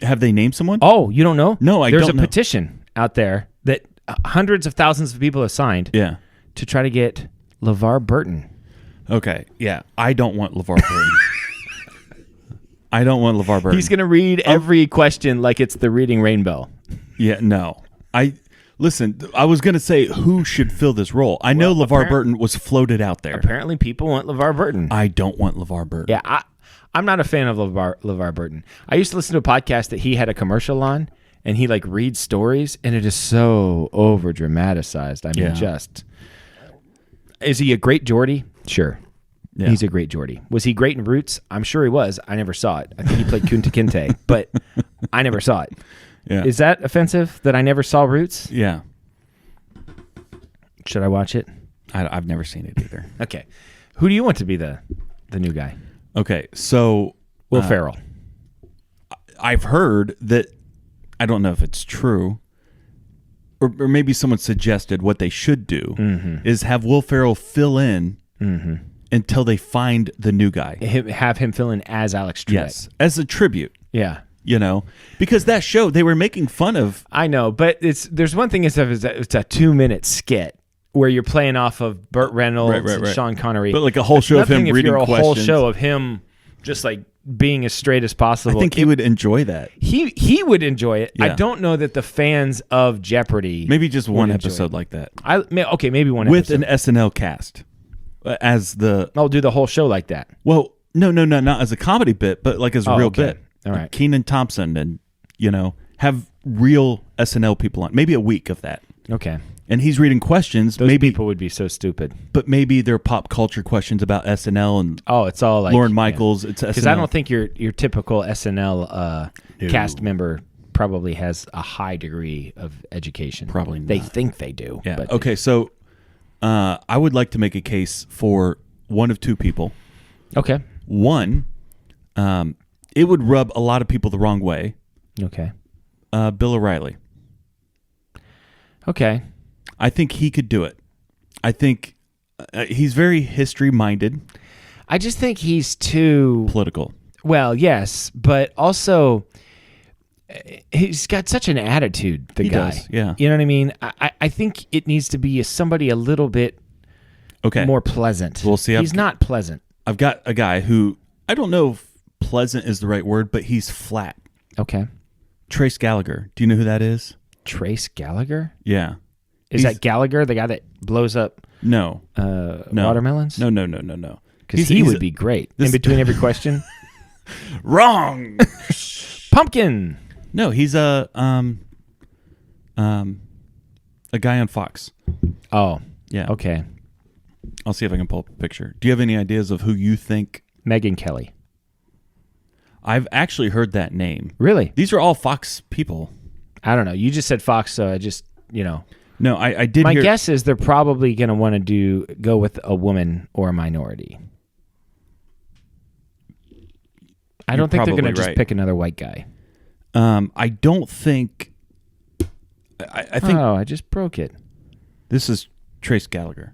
have they named someone? Oh, you don't know? No, I don't know. There's a petition out there that hundreds of thousands of people have signed to try to get LeVar Burton. Okay. Yeah. I don't want LeVar Burton. I don't want LeVar Burton. He's going to read every question like it's the Reading Rainbow. Yeah, no. Listen, I was going to say who should fill this role. I know LeVar Burton was floated out there. Apparently people want LeVar Burton. I don't want LeVar Burton. Yeah, I'm not a fan of LeVar Burton. I used to listen to a podcast that he had a commercial on, and he like reads stories, and it is so over dramatized. I mean, is he a great Geordie? Sure. Yeah. He's a great Geordie. Was he great in Roots? I'm sure he was. I never saw it. I think he played Kunta Kinte, but I never saw it. Yeah. Is that offensive that I never saw Roots? Yeah. Should I watch it? I've never seen it either. Okay. Who do you want to be the new guy? Okay, so Will Ferrell. I've heard that, I don't know if it's true, or maybe someone suggested what they should do is have Will Ferrell fill in until they find the new guy. Have him fill in as Alex Trebek. Yes, as a tribute. Yeah. Because that show, they were making fun of. I know, but there's one thing is it's a 2-minute skit where you're playing off of Burt Reynolds and Sean Connery. But like a whole show of him reading questions. A whole show of him just like being as straight as possible. I think he would enjoy that. He would enjoy it. Yeah. I don't know that the fans of Jeopardy maybe just one episode like that. Maybe one with episode. an SNL cast as the. I'll do the whole show like that. Well, no, not as a comedy bit, but like as a real bit. All right, like Kenan Thompson, and have real SNL people on. Maybe a week of that. Okay. And he's reading questions. Those people would be so stupid. But maybe they're pop culture questions about SNL and it's all like Lorne Michaels. Yeah. It's SNL. Because I don't think your typical SNL cast member probably has a high degree of education. Probably not. They think they do. Yeah. But okay, so I would like to make a case for one of two people. Okay. One, it would rub a lot of people the wrong way. Okay. Bill O'Reilly. Okay. I think he could do it. I think he's very history-minded. I just think he's too... political. Well, yes, but also he's got such an attitude, the guy. Does, yeah. You know what I mean? I think it needs to be somebody a little bit more pleasant. We'll see. He's not pleasant. I've got a guy who, I don't know if pleasant is the right word, but he's flat. Okay. Trace Gallagher. Do you know who that is? Trace Gallagher? Yeah. Is that Gallagher, the guy that blows up watermelons? No. Because he would be great. In between every question? Wrong! Pumpkin! No, he's a guy on Fox. Oh. Yeah. Okay. I'll see if I can pull up a picture. Do you have any ideas of who you think? Megyn Kelly. I've actually heard that name. Really? These are all Fox people. I don't know. You just said Fox, so I just, No, I did My hear... guess is they're probably going to want to go with a woman or a minority. I don't think they're going to just pick another white guy. I don't think... I think... Oh, I just broke it. This is Trace Gallagher.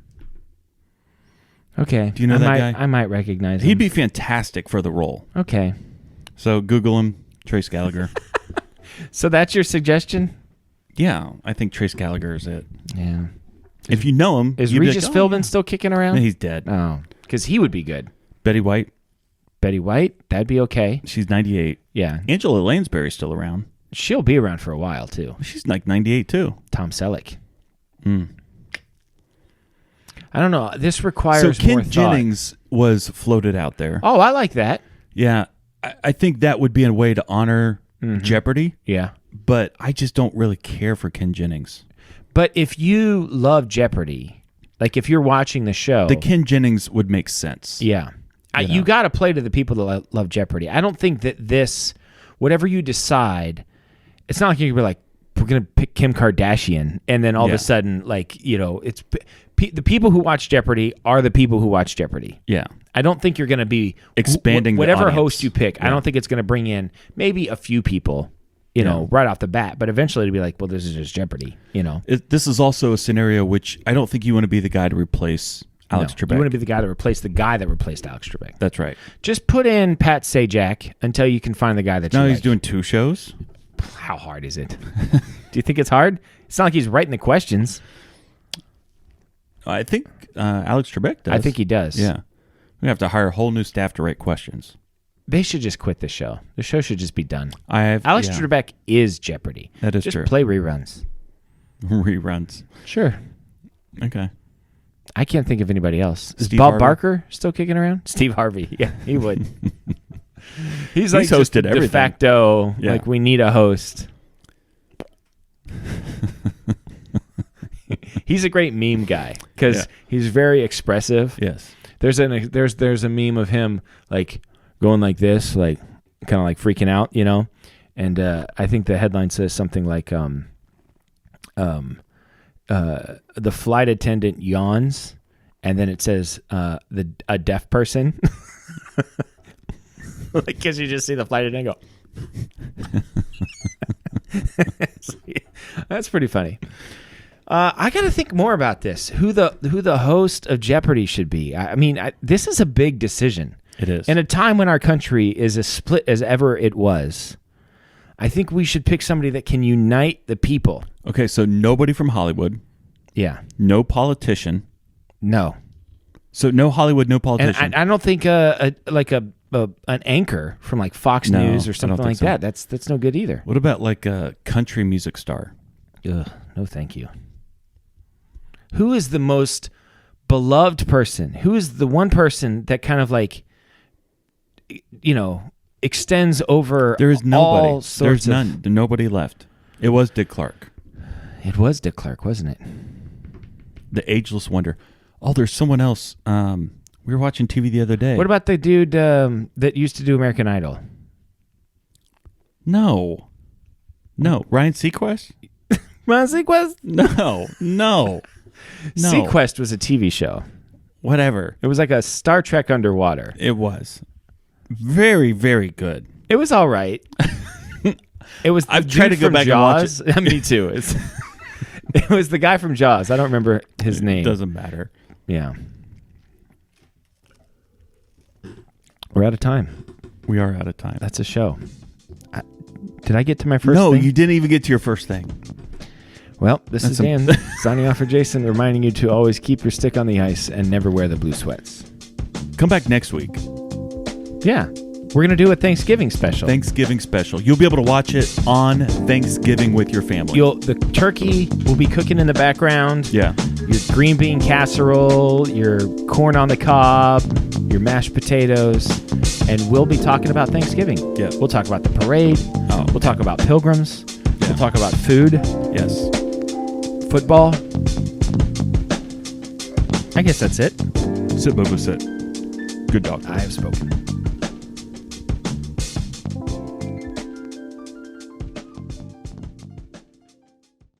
Okay. Do you know that guy? I might recognize him. He'd be fantastic for the role. Okay. So Google him, Trace Gallagher. So that's your suggestion? Yeah, I think Trace Gallagher is it. Yeah. If you know him... Is Regis Philbin still kicking around? No, he's dead. Oh, because he would be good. Betty White? That'd be okay. She's 98. Yeah. Angela Lansbury's still around. She'll be around for a while, too. She's like 98, too. Tom Selleck. I don't know. This requires more thought. So Ken Jennings was floated out there. Oh, I like that. Yeah. I think that would be a way to honor Jeopardy. Yeah. But I just don't really care for Ken Jennings. But if you love Jeopardy, like if you're watching the show... The Ken Jennings would make sense. Yeah. You got to play to the people that love Jeopardy. I don't think that whatever you decide, it's not like you're going to be like, we're going to pick Kim Kardashian, and then all of a sudden, it's the people who watch Jeopardy are the people who watch Jeopardy. Yeah. I don't think you're going to be expanding whatever the audience. host you pick. Yeah. I don't think it's going to bring in maybe a few people, right off the bat, but eventually it'll be like, well, this is just Jeopardy, This is also a scenario which I don't think you want to be the guy to replace Alex Trebek. You want to be the guy that replaced the guy that replaced Alex Trebek. That's right. Just put in Pat Sajak until you can find the guy that you Now like. He's doing 2 shows? How hard is it? Do you think it's hard? It's not like he's writing the questions. I think Alex Trebek does. I think he does. Yeah. We have to hire a whole new staff to write questions. They should just quit the show. The show should just be done. Alex Trebek is Jeopardy. That is just true. Just play reruns. Reruns. Sure. Okay. I can't think of anybody else. Is Steve Bob Harvey? Barker still kicking around? Steve Harvey. Yeah, he would. He's hosted just everything. de facto, like we need a host. He's a great meme guy because he's very expressive. Yes. There's a meme of him like going like this, like kind of like freaking out, you know. And I think the headline says something like the flight attendant yawns, and then it says a deaf person. Like, because you just see the flight attendant go. That's pretty funny. I got to think more about this. Who the host of Jeopardy should be? I mean, this is a big decision. It is. In a time when our country is as split as ever it was, I think we should pick somebody that can unite the people. Okay, so nobody from Hollywood. Yeah. No politician. No. So no Hollywood, no politician. And I don't think an anchor from like Fox News or something like that. That's no good either. What about like a country music star? Ugh, no, thank you. Who is the most beloved person? Who is the one person that kind of like, you know, extends over? There is nobody. All sorts There's none. Nobody left. It was Dick Clark. It was Dick Clark, wasn't it? The ageless wonder. Oh, there's someone else. We were watching TV the other day. What about the dude that used to do American Idol? No. Ryan Seacrest? Ryan Seacrest? No. Seacrest was a TV show. Whatever. It was like a Star Trek underwater. It was. Very, very good. It was all right. It was. I've tried to go back Jaws. and watch it. Me too. It was the guy from Jaws. I don't remember his name. Doesn't matter. Yeah. We're out of time. We are out of time. That's a show. Did I get to my first No, thing? you didn't even get to your first thing. Well, this is Dan signing off for Jason, reminding you to always keep your stick on the ice and never wear the blue sweats. Come back next week. Yeah. We're going to do a Thanksgiving special. Thanksgiving special. You'll be able to watch it on Thanksgiving with your family. The turkey will be cooking in the background. Yeah. Your green bean casserole, your corn on the cob, your mashed potatoes, and we'll be talking about Thanksgiving. Yeah. We'll talk about the parade. Oh. We'll talk about pilgrims. Yeah. We'll talk about food. Yes. Football. I guess that's it. Sit, Bobo, sit. Good dog. I have spoken.